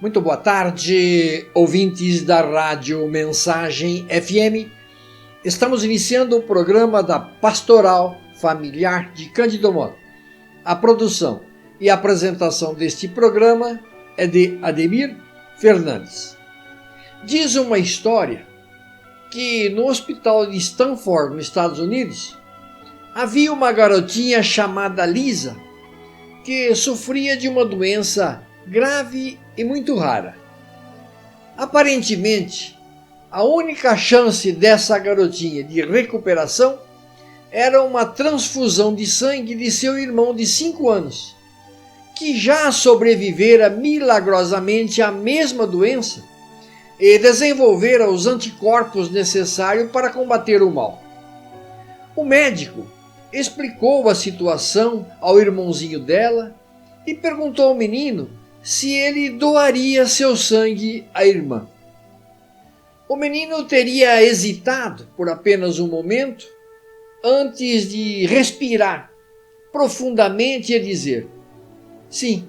Muito boa tarde, ouvintes da Rádio Mensagem FM. Estamos iniciando o programa da Pastoral Familiar de Cândido Mota. A produção e apresentação deste programa é de Ademir Fernandes. Diz uma história que no hospital de Stanford, nos Estados Unidos, havia uma garotinha chamada Lisa que sofria de uma doença grave e muito rara. Aparentemente, a única chance dessa garotinha de recuperação era uma transfusão de sangue de seu irmão de 5 anos, que já sobrevivera milagrosamente à mesma doença e desenvolvera os anticorpos necessários para combater o mal. O médico explicou a situação ao irmãozinho dela e perguntou ao menino se ele doaria seu sangue à irmã. O menino teria hesitado por apenas um momento antes de respirar profundamente e dizer: sim,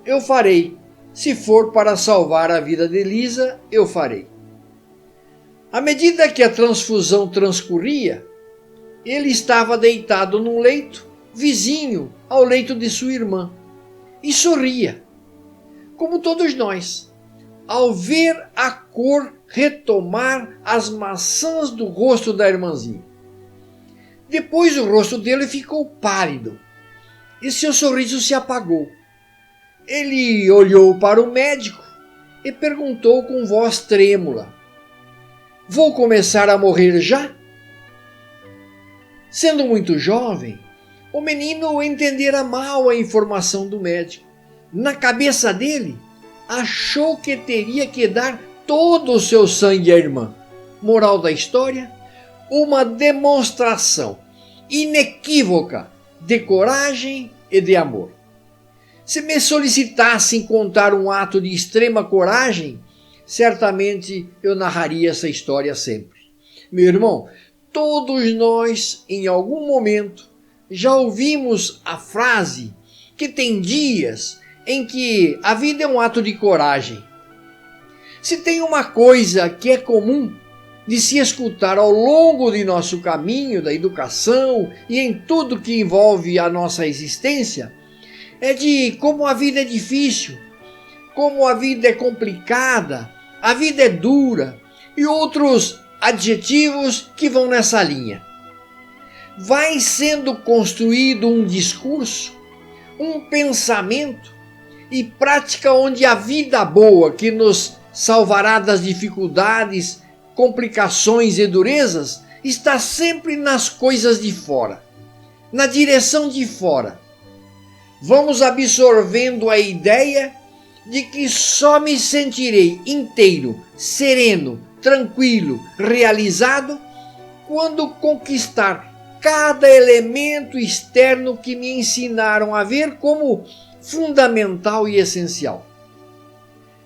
eu farei. Se for para salvar a vida de Lisa, eu farei. À medida que a transfusão transcorria, ele estava deitado num leito vizinho ao leito de sua irmã e sorria, como todos nós, ao ver a cor retomar as maçãs do rosto da irmãzinha. Depois o rosto dele ficou pálido e seu sorriso se apagou. Ele olhou para o médico e perguntou com voz trêmula: vou começar a morrer já? Sendo muito jovem, o menino entendera mal a informação do médico. Na cabeça dele, achou que teria que dar todo o seu sangue à irmã. Moral da história: uma demonstração inequívoca de coragem e de amor. Se me solicitassem contar um ato de extrema coragem, certamente eu narraria essa história sempre. Meu irmão, todos nós, em algum momento, já ouvimos a frase que tem dias em que a vida é um ato de coragem. Se tem uma coisa que é comum de se escutar ao longo de nosso caminho da educação e em tudo que envolve a nossa existência, é de como a vida é difícil, como a vida é complicada, a vida é dura e outros adjetivos que vão nessa linha. Vai sendo construído um discurso, um pensamento e prática onde a vida boa que nos salvará das dificuldades, complicações e durezas está sempre nas coisas de fora, na direção de fora. Vamos absorvendo a ideia de que só me sentirei inteiro, sereno, tranquilo, realizado quando conquistar cada elemento externo que me ensinaram a ver como fundamental e essencial.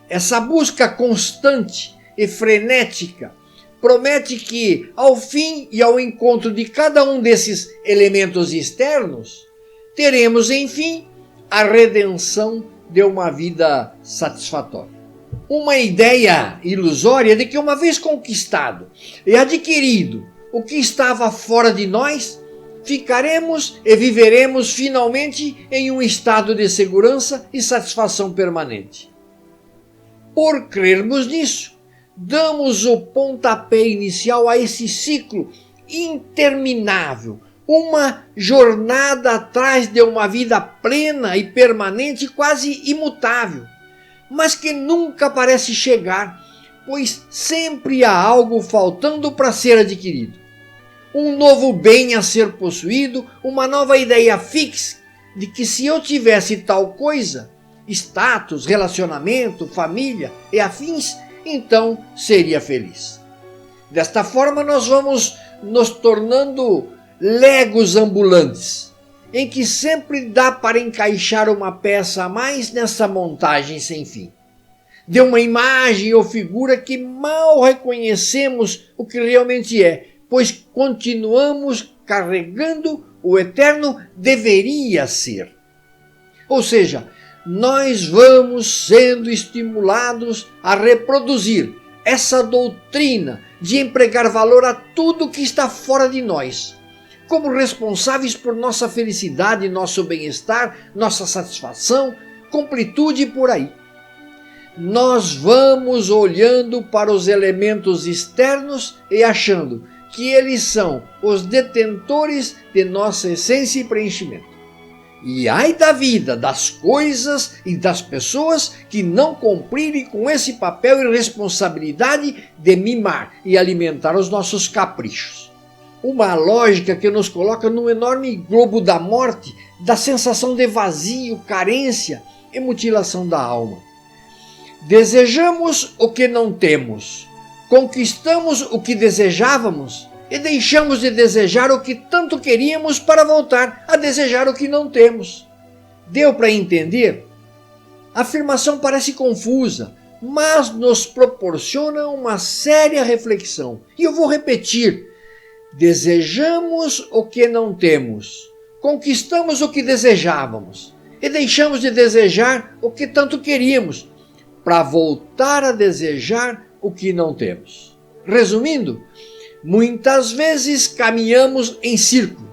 Essa busca constante e frenética promete que, ao fim e ao encontro de cada um desses elementos externos, teremos, enfim, a redenção de uma vida satisfatória. Uma ideia ilusória de que, uma vez conquistado e adquirido o que estava fora de nós, ficaremos e viveremos finalmente em um estado de segurança e satisfação permanente. Por crermos nisso, damos o pontapé inicial a esse ciclo interminável, uma jornada atrás de uma vida plena e permanente, quase imutável, mas que nunca parece chegar, pois sempre há algo faltando para ser adquirido. Um novo bem a ser possuído, uma nova ideia fixa de que se eu tivesse tal coisa, status, relacionamento, família e afins, então seria feliz. Desta forma nós vamos nos tornando legos ambulantes, em que sempre dá para encaixar uma peça a mais nessa montagem sem fim. De uma imagem ou figura que mal reconhecemos o que realmente é, pois continuamos carregando o eterno deveria ser. Ou seja, nós vamos sendo estimulados a reproduzir essa doutrina de empregar valor a tudo que está fora de nós, como responsáveis por nossa felicidade, nosso bem-estar, nossa satisfação, completude e por aí. Nós vamos olhando para os elementos externos e achando que eles são os detentores de nossa essência e preenchimento. E ai da vida, das coisas e das pessoas que não cumprirem com esse papel e responsabilidade de mimar e alimentar os nossos caprichos. Uma lógica que nos coloca num enorme globo da morte, da sensação de vazio, carência e mutilação da alma. Desejamos o que não temos, conquistamos o que desejávamos e deixamos de desejar o que tanto queríamos para voltar a desejar o que não temos. Deu para entender? A afirmação parece confusa, mas nos proporciona uma séria reflexão. E eu vou repetir: desejamos o que não temos, conquistamos o que desejávamos e deixamos de desejar o que tanto queríamos para voltar a desejar o que não temos. Resumindo, muitas vezes caminhamos em círculo.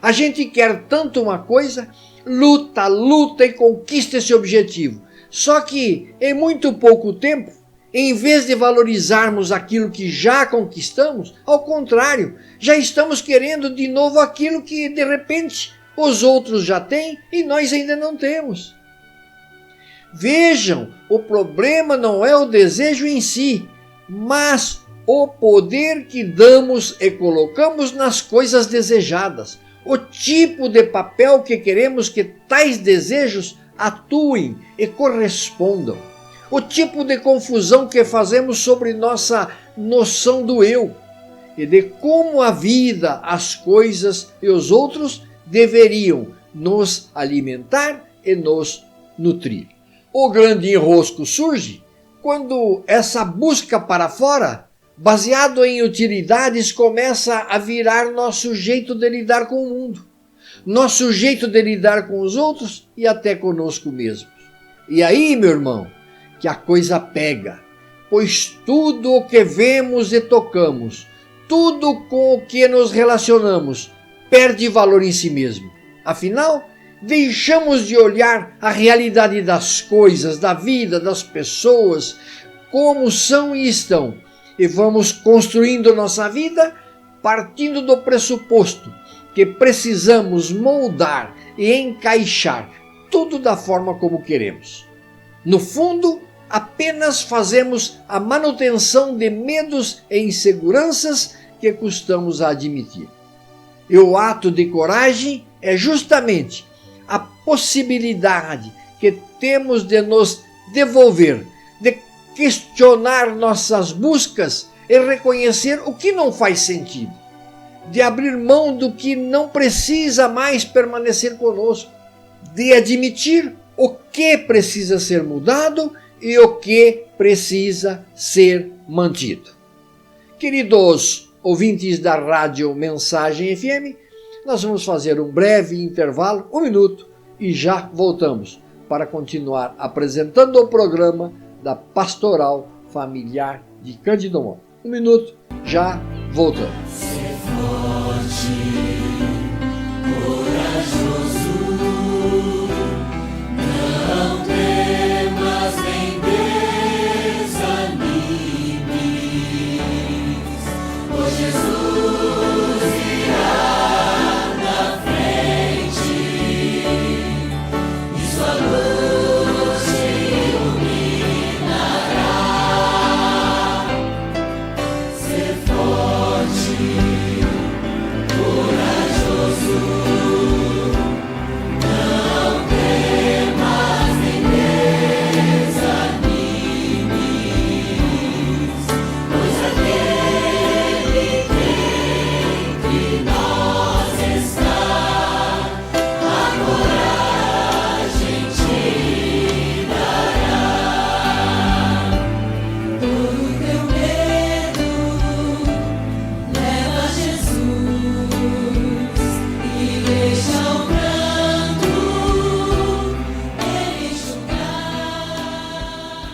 A gente quer tanto uma coisa, luta e conquista esse objetivo. Só que em muito pouco tempo, em vez de valorizarmos aquilo que já conquistamos, ao contrário, já estamos querendo de novo aquilo que de repente os outros já têm e nós ainda não temos. Vejam, o problema não é o desejo em si, mas o poder que damos e colocamos nas coisas desejadas, o tipo de papel que queremos que tais desejos atuem e correspondam, o tipo de confusão que fazemos sobre nossa noção do eu e de como a vida, as coisas e os outros deveriam nos alimentar e nos nutrir. O grande enrosco surge quando essa busca para fora, baseado em utilidades, começa a virar nosso jeito de lidar com o mundo, nosso jeito de lidar com os outros e até conosco mesmos. E aí, meu irmão, que a coisa pega, pois tudo o que vemos e tocamos, tudo com o que nos relacionamos, perde valor em si mesmo. Afinal, deixamos de olhar a realidade das coisas, da vida, das pessoas, como são e estão, e vamos construindo nossa vida partindo do pressuposto que precisamos moldar e encaixar tudo da forma como queremos. No fundo, apenas fazemos a manutenção de medos e inseguranças que custamos a admitir. E o ato de coragem é justamente a possibilidade que temos de nos devolver, de questionar nossas buscas e reconhecer o que não faz sentido, de abrir mão do que não precisa mais permanecer conosco, de admitir o que precisa ser mudado e o que precisa ser mantido. Queridos ouvintes da Rádio Mensagem FM, nós vamos fazer um breve intervalo, 1 minuto, e já voltamos para continuar apresentando o programa da Pastoral Familiar de Cândido Monte. 1 minuto, já voltamos. Ser forte, corajoso, não temas nem desanimes, pois Jesus irá na frente e sua luz te iluminará. Ser forte, corajoso.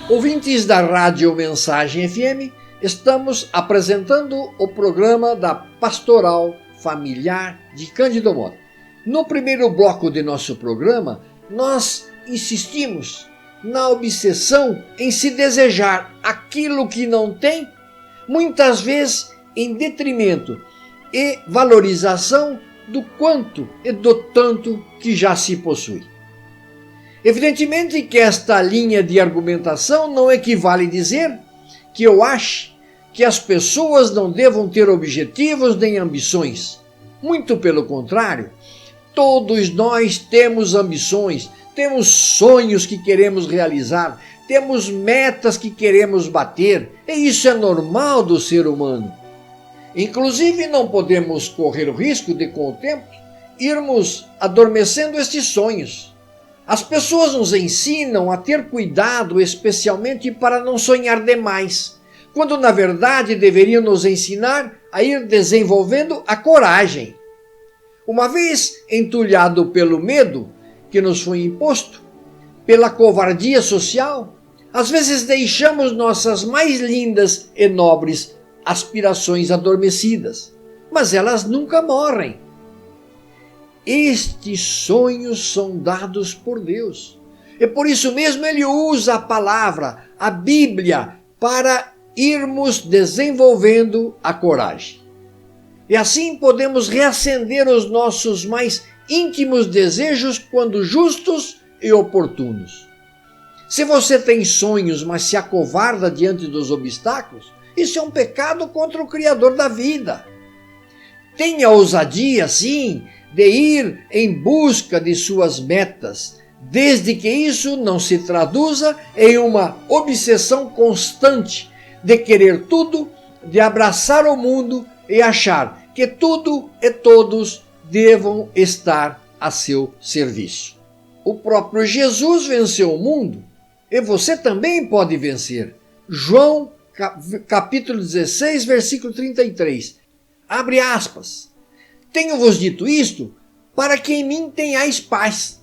Ouvintes da Rádio Mensagem FM, estamos apresentando o programa da Pastoral Familiar de Cândido Mota. No primeiro bloco de nosso programa, nós insistimos na obsessão em se desejar aquilo que não tem, muitas vezes em detrimento e valorização do quanto e do tanto que já se possui. Evidentemente que esta linha de argumentação não equivale a dizer que eu ache que as pessoas não devam ter objetivos nem ambições. Muito pelo contrário, todos nós temos ambições, temos sonhos que queremos realizar, temos metas que queremos bater, e isso é normal do ser humano. Inclusive, não podemos correr o risco de, com o tempo, irmos adormecendo estes sonhos. As pessoas nos ensinam a ter cuidado, especialmente para não sonhar demais, quando na verdade deveriam nos ensinar a ir desenvolvendo a coragem. Uma vez entulhado pelo medo que nos foi imposto, pela covardia social, às vezes deixamos nossas mais lindas e nobres aspirações adormecidas, mas elas nunca morrem. Estes sonhos são dados por Deus. E por isso mesmo Ele usa a palavra, a Bíblia, para irmos desenvolvendo a coragem. E assim podemos reacender os nossos mais íntimos desejos quando justos e oportunos. Se você tem sonhos, mas se acovarda diante dos obstáculos, isso é um pecado contra o Criador da vida. Tenha ousadia, sim, de ir em busca de suas metas, desde que isso não se traduza em uma obsessão constante de querer tudo, de abraçar o mundo e achar que tudo e todos devam estar a seu serviço. O próprio Jesus venceu o mundo e você também pode vencer. João capítulo 16, versículo 33. Abre aspas. Tenho-vos dito isto para que em mim tenhais paz.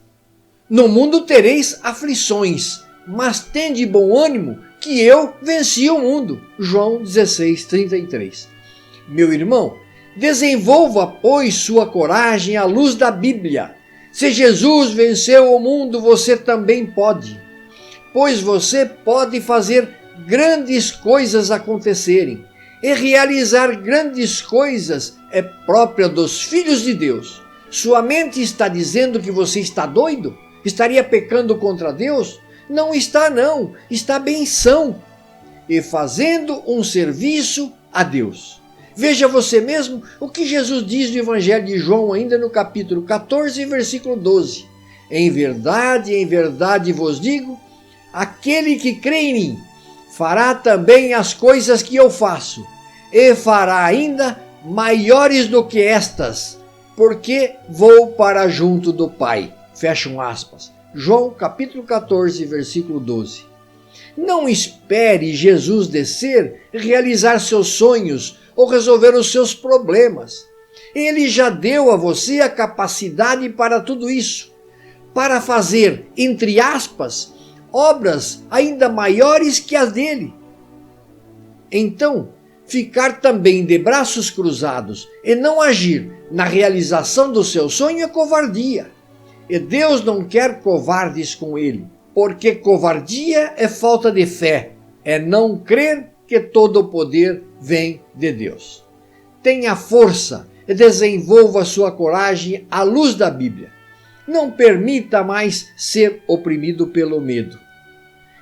No mundo tereis aflições, mas tende bom ânimo que eu venci o mundo. João 16, 33. Meu irmão, desenvolva, pois, sua coragem à luz da Bíblia. Se Jesus venceu o mundo, você também pode. Pois você pode fazer grandes coisas acontecerem. E realizar grandes coisas é própria dos filhos de Deus. Sua mente está dizendo que você está doido? Estaria pecando contra Deus? Não está não, está bem são. E fazendo um serviço a Deus. Veja você mesmo o que Jesus diz no Evangelho de João, ainda no capítulo 14, versículo 12. Em verdade vos digo, aquele que crê em mim, fará também as coisas que eu faço, e fará ainda maiores do que estas, porque vou para junto do Pai. Fecham aspas. João capítulo 14, versículo 12. Não espere Jesus descer, realizar seus sonhos ou resolver os seus problemas. Ele já deu a você a capacidade para tudo isso, para fazer, entre aspas, obras ainda maiores que as dele. Então, ficar também de braços cruzados e não agir na realização do seu sonho é covardia. E Deus não quer covardes com ele, porque covardia é falta de fé, é não crer que todo o poder vem de Deus. Tenha força e desenvolva sua coragem à luz da Bíblia. Não permita mais ser oprimido pelo medo.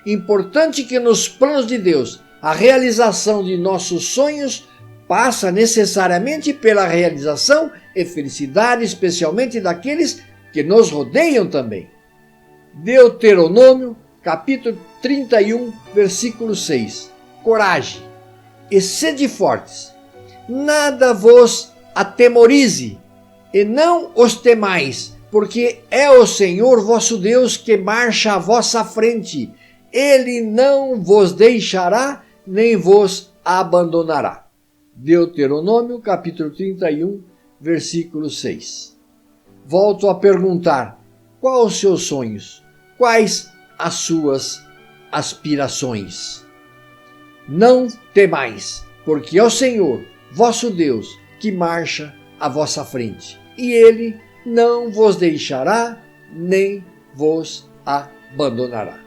Importante que nos planos de Deus, a realização de nossos sonhos passa necessariamente pela realização e felicidade, especialmente daqueles que nos rodeiam também. Deuteronômio, capítulo 31, versículo 6. Coragem e sede fortes. Nada vos atemorize e não os temais, porque é o Senhor vosso Deus que marcha à vossa frente. Ele não vos deixará, nem vos abandonará. Deuteronômio, capítulo 31, versículo 6. Volto a perguntar, quais os seus sonhos? Quais as suas aspirações. Não temais, porque é o Senhor, vosso Deus, que marcha à vossa frente, e Ele não vos deixará, nem vos abandonará.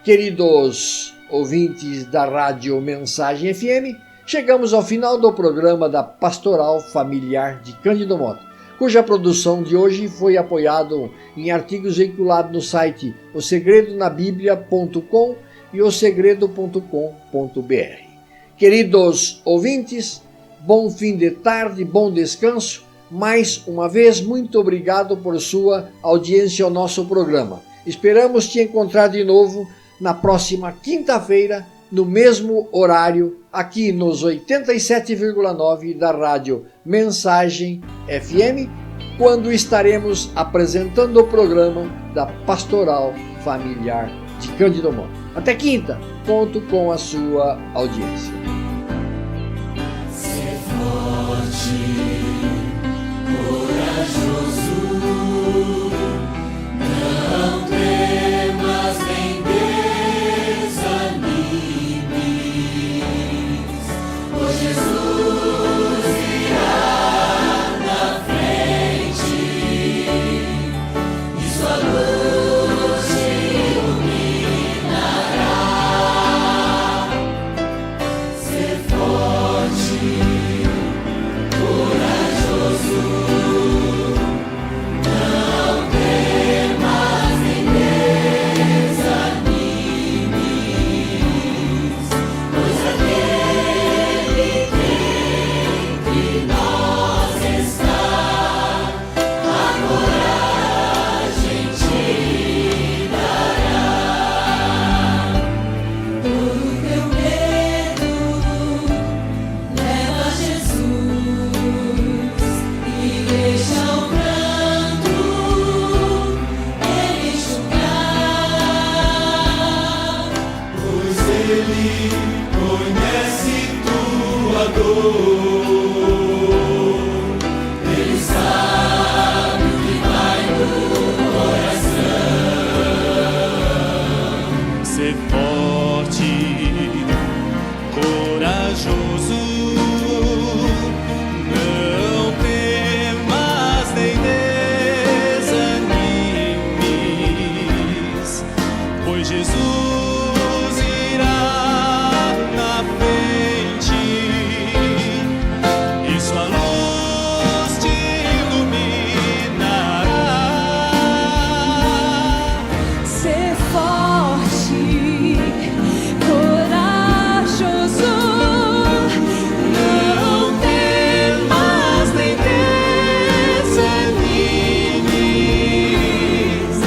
Queridos ouvintes da Rádio Mensagem FM, chegamos ao final do programa da Pastoral Familiar de Cândido Mota, cuja produção de hoje foi apoiado em artigos veiculados no site osegredonabiblia.com e osegredo.com.br. Queridos ouvintes, bom fim de tarde, bom descanso. Mais uma vez, muito obrigado por sua audiência ao nosso programa. Esperamos te encontrar de novo na próxima quinta-feira, no mesmo horário, aqui nos 87,9 da Rádio Mensagem FM, quando estaremos apresentando o programa da Pastoral Familiar de Cândido Mota. Até quinta, conto com a sua audiência. Ser forte, corajoso, não temas nem desanimes, pois Jesus irá na frente e sua luz te iluminará. Ser forte, corajoso, não temas nem desanimes, pois aquele que entre nós está, a coragem te dará. Todo teu medo leva a Jesus e deixa o pranto Ele enxugar, pois Ele conhece tua dor, Ele sabe o que vai no coração. Ser forte, corajoso, não temas nem desanimes, pois Jesus irá na frente e sua luz te iluminará. Ser forte, corajoso, Não temas nem desanimes,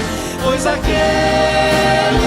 pois aquele